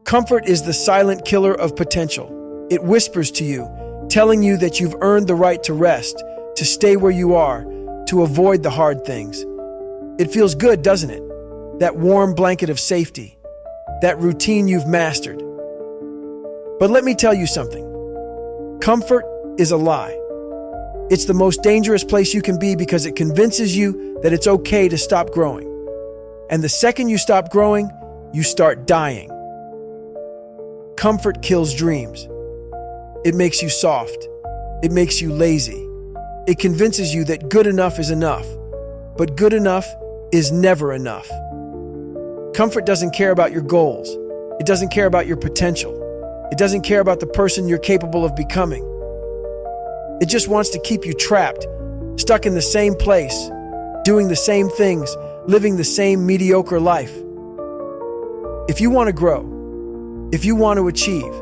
Comfort is the silent killer of potential. It whispers to you, telling you that you've earned the right to rest, to stay where you are, to avoid the hard things. It feels good, doesn't it? That warm blanket of safety, that routine you've mastered. But let me tell you something. Comfort is a lie. It's the most dangerous place you can be because it convinces you that it's okay to stop growing. And the second you stop growing, you start dying. Comfort kills dreams. It makes you soft. It makes you lazy. It convinces you that good enough is enough, but good enough is never enough. Comfort doesn't care about your goals. It doesn't care about your potential. It doesn't care about the person you're capable of becoming. It just wants to keep you trapped, stuck in the same place, doing the same things, living the same mediocre life. If you want to grow, if you want to achieve,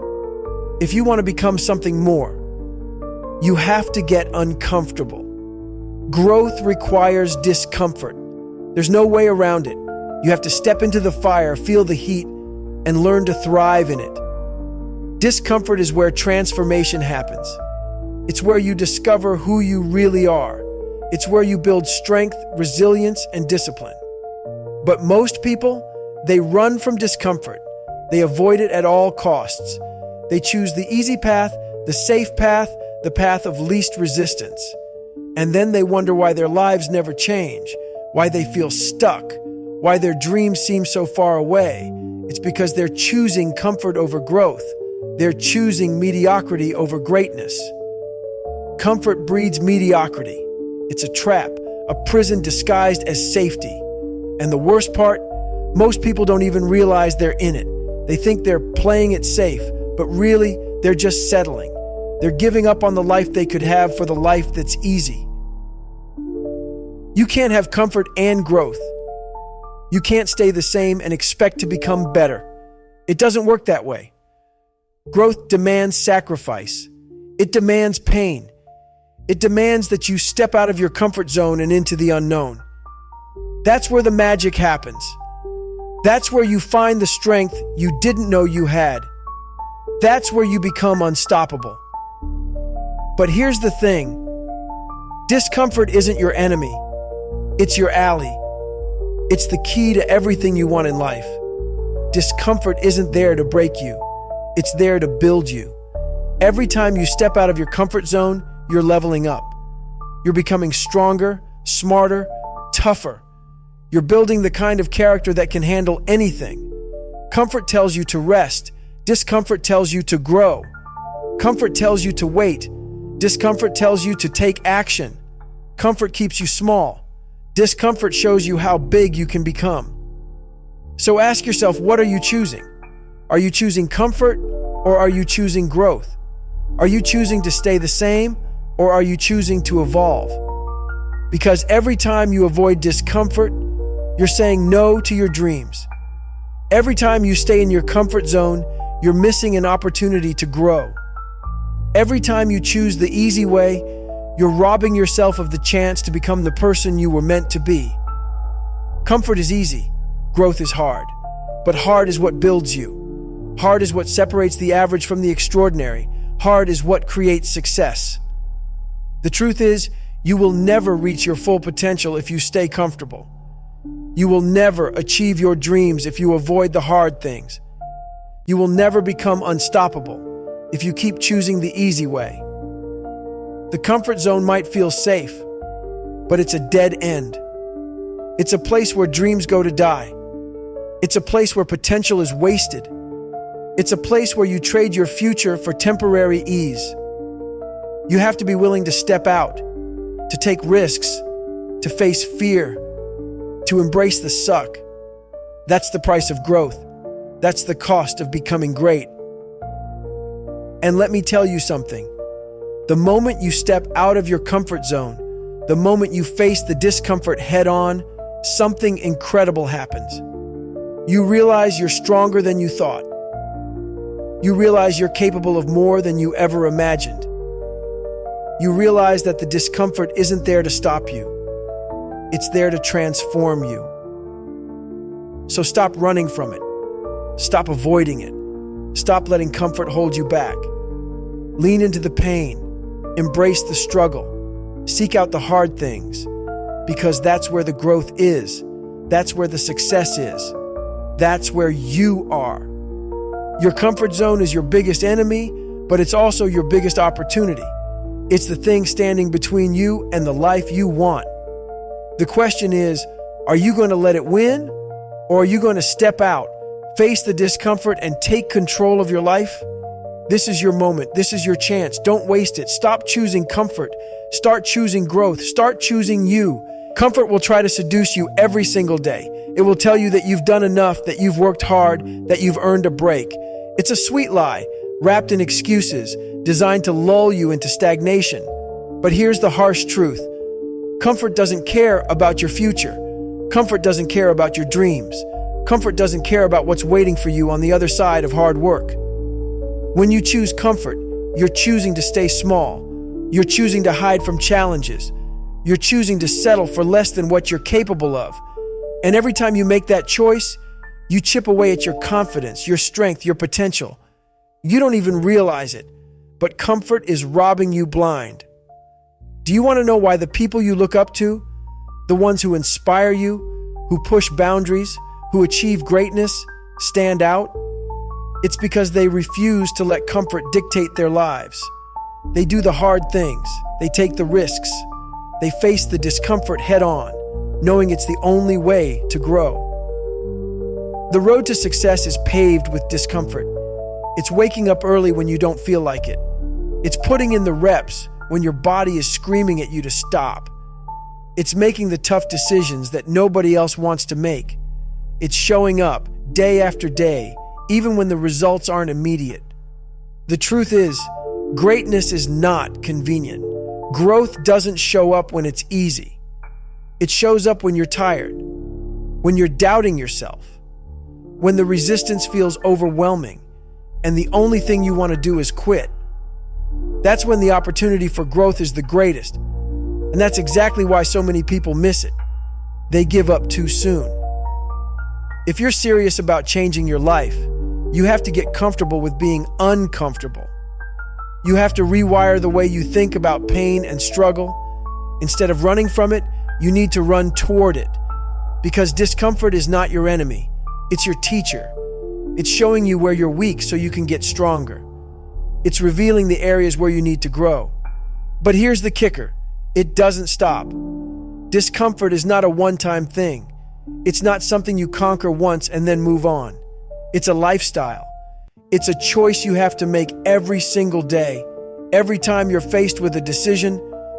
if you want to become something more, you have to get uncomfortable. Growth requires discomfort. There's no way around it. You have to step into the fire, feel the heat, and learn to thrive in it. Discomfort is where transformation happens. It's where you discover who you really are. It's where you build strength, resilience, and discipline. But most people, they run from discomfort. They avoid it at all costs. They choose the easy path, the safe path, the path of least resistance. And then they wonder why their lives never change, why they feel stuck, why their dreams seem so far away. It's because they're choosing comfort over growth. They're choosing mediocrity over greatness. Comfort breeds mediocrity. It's a trap, a prison disguised as safety. And the worst part, most people don't even realize they're in it. They think they're playing it safe, but really, they're just settling. They're giving up on the life they could have for the life that's easy. You can't have comfort and growth. You can't stay the same and expect to become better. It doesn't work that way. Growth demands sacrifice. It demands pain. It demands that you step out of your comfort zone and into the unknown. That's where the magic happens. That's where you find the strength you didn't know you had. That's where you become unstoppable. But here's the thing. Discomfort isn't your enemy. It's your ally. It's the key to everything you want in life. Discomfort isn't there to break you. It's there to build you. Every time you step out of your comfort zone, you're leveling up. You're becoming stronger, smarter, tougher. You're building the kind of character that can handle anything. Comfort tells you to rest. Discomfort tells you to grow. Comfort tells you to wait. Discomfort tells you to take action. Comfort keeps you small. Discomfort shows you how big you can become. So ask yourself, what are you choosing? Are you choosing comfort or are you choosing growth? Are you choosing to stay the same or are you choosing to evolve? Because every time you avoid discomfort, you're saying no to your dreams. Every time you stay in your comfort zone, you're missing an opportunity to grow. Every time you choose the easy way, you're robbing yourself of the chance to become the person you were meant to be. Comfort is easy, growth is hard. But hard is what builds you. Hard is what separates the average from the extraordinary. Hard is what creates success. The truth is, you will never reach your full potential if you stay comfortable. You will never achieve your dreams if you avoid the hard things. You will never become unstoppable if you keep choosing the easy way. The comfort zone might feel safe, but it's a dead end. It's a place where dreams go to die. It's a place where potential is wasted. It's a place where you trade your future for temporary ease. You have to be willing to step out, to take risks, to face fear, to embrace the suck. That's the price of growth. That's the cost of becoming great. And let me tell you something. The moment you step out of your comfort zone, the moment you face the discomfort head on, something incredible happens. You realize you're stronger than you thought. You realize you're capable of more than you ever imagined. You realize that the discomfort isn't there to stop you. It's there to transform you. So stop running from it. Stop avoiding it. Stop letting comfort hold you back. Lean into the pain. Embrace the struggle. Seek out the hard things, because that's where the growth is. That's where the success is. That's where you are. Your comfort zone is your biggest enemy, but it's also your biggest opportunity. It's the thing standing between you and the life you want. The question is, are you going to let it win, or are you going to step out, face the discomfort, and take control of your life? This is your moment. This is your chance. Don't waste it. Stop choosing comfort. Start choosing growth. Start choosing you. Comfort will try to seduce you every single day. It will tell you that you've done enough, that you've worked hard, that you've earned a break. It's a sweet lie, wrapped in excuses, designed to lull you into stagnation. But here's the harsh truth. Comfort doesn't care about your future. Comfort doesn't care about your dreams. Comfort doesn't care about what's waiting for you on the other side of hard work. When you choose comfort, you're choosing to stay small. You're choosing to hide from challenges. You're choosing to settle for less than what you're capable of. And every time you make that choice, you chip away at your confidence, your strength, your potential. You don't even realize it, but comfort is robbing you blind. Do you want to know why the people you look up to, the ones who inspire you, who push boundaries, who achieve greatness, stand out? It's because they refuse to let comfort dictate their lives. They do the hard things. They take the risks. They face the discomfort head on, knowing it's the only way to grow. The road to success is paved with discomfort. It's waking up early when you don't feel like it. It's putting in the reps when your body is screaming at you to stop. It's making the tough decisions that nobody else wants to make. It's showing up day after day, even when the results aren't immediate. The truth is, greatness is not convenient. Growth doesn't show up when it's easy. It shows up when you're tired, when you're doubting yourself, when the resistance feels overwhelming, and the only thing you want to do is quit. That's when the opportunity for growth is the greatest. And that's exactly why so many people miss it. They give up too soon. If you're serious about changing your life, you have to get comfortable with being uncomfortable. You have to rewire the way you think about pain and struggle. Instead of running from it, you need to run toward it. Because discomfort is not your enemy. It's your teacher. It's showing you where you're weak so you can get stronger. It's revealing the areas where you need to grow. But here's the kicker. It doesn't stop. Discomfort is not a one-time thing. It's not something you conquer once and then move on. It's a lifestyle. It's a choice you have to make every single day. Every time you're faced with a decision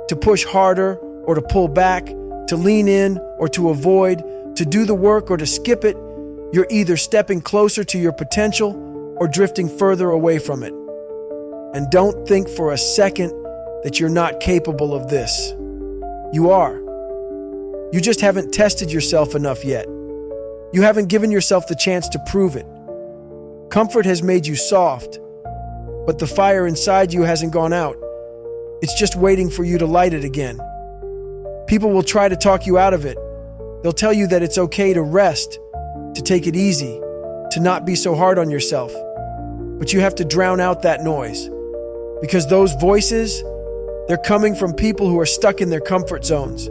to push harder or to pull back, to lean in or to avoid, to do the work or to skip it, you're either stepping closer to your potential or drifting further away from it. And don't think for a second that you're not capable of this. You are. You just haven't tested yourself enough yet. You haven't given yourself the chance to prove it. Comfort has made you soft, but the fire inside you hasn't gone out. It's just waiting for you to light it again. People will try to talk you out of it. They'll tell you that it's okay to rest, to take it easy, to not be so hard on yourself. But you have to drown out that noise. Because those voices, they're coming from people who are stuck in their comfort zones.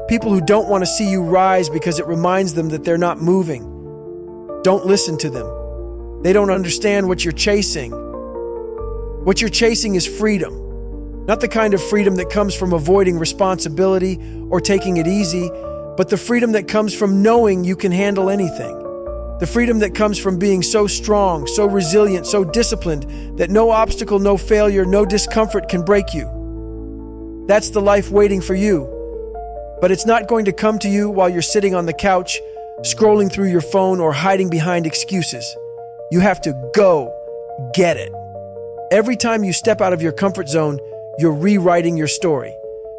People who don't want to see you rise because it reminds them that they're not moving. Don't listen to them. They don't understand what you're chasing. What you're chasing is freedom. Not the kind of freedom that comes from avoiding responsibility or taking it easy, but the freedom that comes from knowing you can handle anything. The freedom that comes from being so strong, so resilient, so disciplined that no obstacle, no failure, no discomfort can break you. That's the life waiting for you. But it's not going to come to you while you're sitting on the couch, scrolling through your phone, or hiding behind excuses. You have to go get it. Every time you step out of your comfort zone, you're rewriting your story.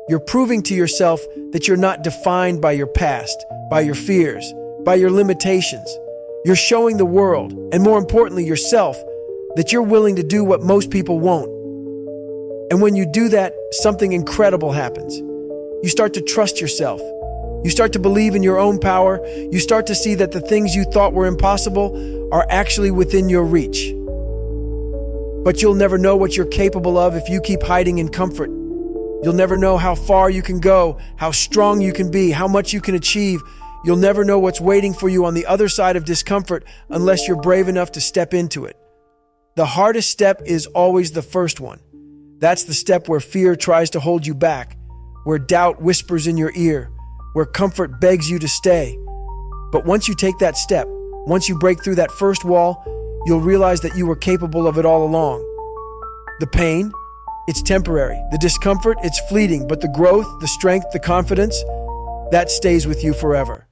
You're proving to yourself that you're not defined by your past, by your fears, by your limitations. You're showing the world, and more importantly yourself, that you're willing to do what most people won't. And when you do that, something incredible happens. You start to trust yourself. You start to believe in your own power. You start to see that the things you thought were impossible are actually within your reach. But you'll never know what you're capable of if you keep hiding in comfort. You'll never know how far you can go, how strong you can be, how much you can achieve. You'll never know what's waiting for you on the other side of discomfort unless you're brave enough to step into it. The hardest step is always the first one. That's the step where fear tries to hold you back, where doubt whispers in your ear, where comfort begs you to stay. But once you take that step, once you break through that first wall, you'll realize that you were capable of it all along. The pain, it's temporary. The discomfort, it's fleeting. But the growth, the strength, the confidence, that stays with you forever.